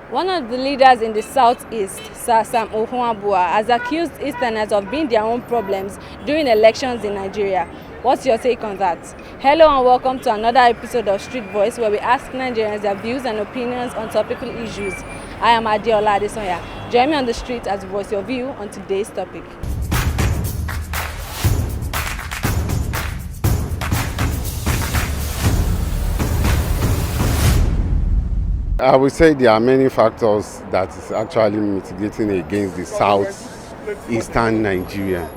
One of the leaders in the southeast, Sir Sam Ohuabua, has accused Easterners of being their own problems during elections in Nigeria. What's your take on that? Hello and welcome to another episode of Street Voice, where we ask Nigerians their views and opinions on topical issues. I am Adeola Adesonya. Join me on the street as we voice your view on today's topic. I would say there are many factors that is actually mitigating against the southeastern Nigeria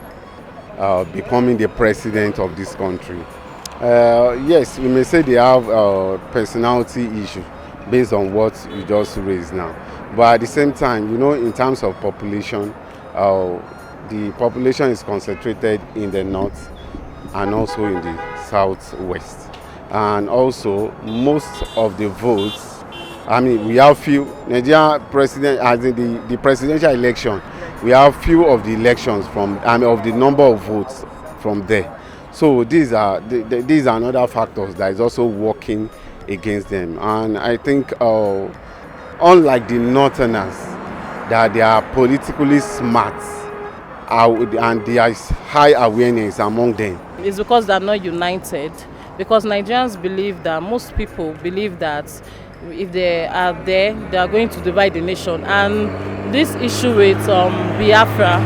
becoming the president of this country. Yes, we may say they have a personality issue based on what you just raised now. But at the same time, in terms of population, the population is concentrated in the north and also in the southwest. And also, most of the votes, we have few Nigeria president, as in the presidential election, we have few of the elections of the number of votes from there. So these are another factors that is also working against them. And I think unlike the northerners, that they are politically smart and there is high awareness among them. It's because they're not united. Because Nigerians believe that, most people believe that if they are there, they are going to divide the nation. And this issue with Biafra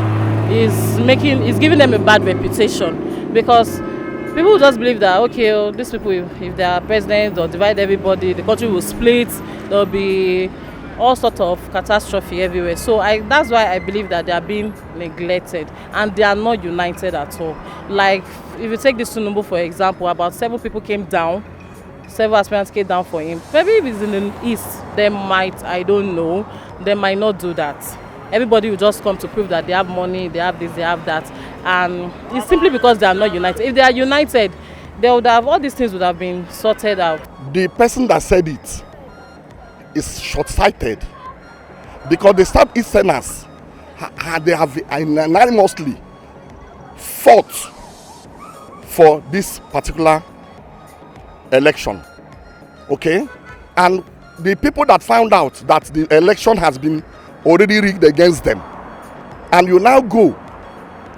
is giving them a bad reputation, because people just believe that, okay, these people, if they are president, they'll divide everybody, the country will split, there'll be all sorts of catastrophe everywhere. So that's why I believe that they are being neglected and they are not united at all. Like, if you take this Tinubu for example, about 7 people came down, several aspirants came down for him. Maybe if it's in the east, they might, I don't know, they might not do that. Everybody will just come to prove that they have money, they have this, they have that. And it's simply because they are not united. If they are united, they would have, all these things would have been sorted out. The person that said it is short-sighted, because the Southeasterners, they have unanimously fought for this particular election, okay? And the people that found out that the election has been already rigged against them, and you now go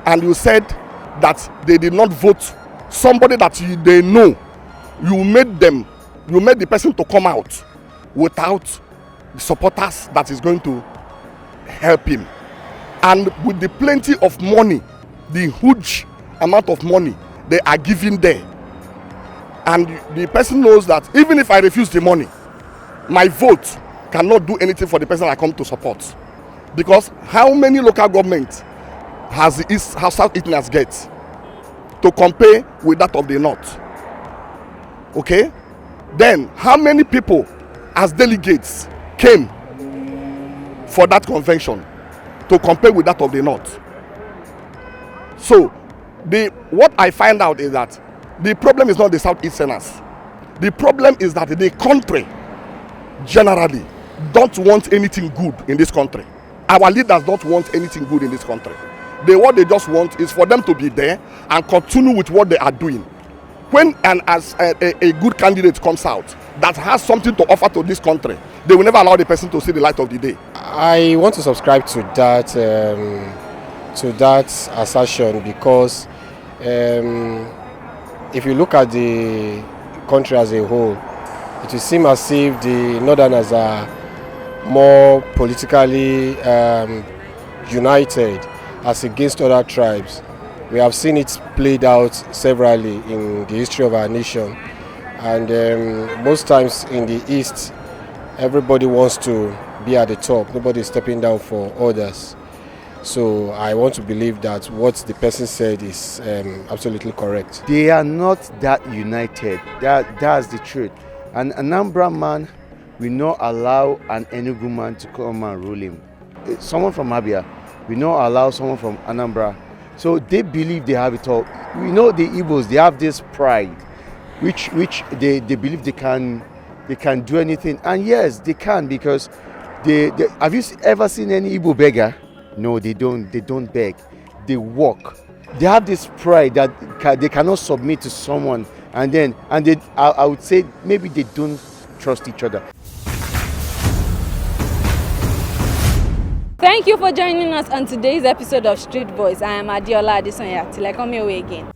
and you said that they did not vote somebody that they know, you made the person to come out without the supporters that is going to help him. And with the plenty of money, the huge amount of money they are giving there, and the person knows that even if I refuse the money, my vote cannot do anything for the person I come to support. Because how many local governments has Southeasterners get to compare with that of the North? Okay? Then how many people as delegates came for that convention to compare with that of the North? So what I find out is that the problem is not the Southeasterners. The problem is that the country generally don't want anything good in this country. Our leaders don't want anything good in this country. What they just want is for them to be there and continue with what they are doing. When a good candidate comes out that has something to offer to this country, they will never allow the person to see the light of the day. I want to subscribe to that assertion, because if you look at the country as a whole, it will seem as if the northerners are more politically united as against other tribes. We have seen it played out severally in the history of our nation, and most times in the east, everybody wants to be at the top. Nobody is stepping down for others. So I want to believe that what the person said is absolutely correct. They are not that united. That's the truth. An Anambra man will not allow an Enugu man to come and rule him. Someone from Abia will not allow someone from Anambra. So they believe they have it all. We know the Igbos, they have this pride, which they believe they can do anything. And yes, they can, because they have you ever seen any Igbo beggar? No, they don't beg. They work. They have this pride that they cannot submit to someone, I would say maybe they don't trust each other. Thank you for joining us on today's episode of Street Voice. I am Adiola Adesanya. Till I come your way again.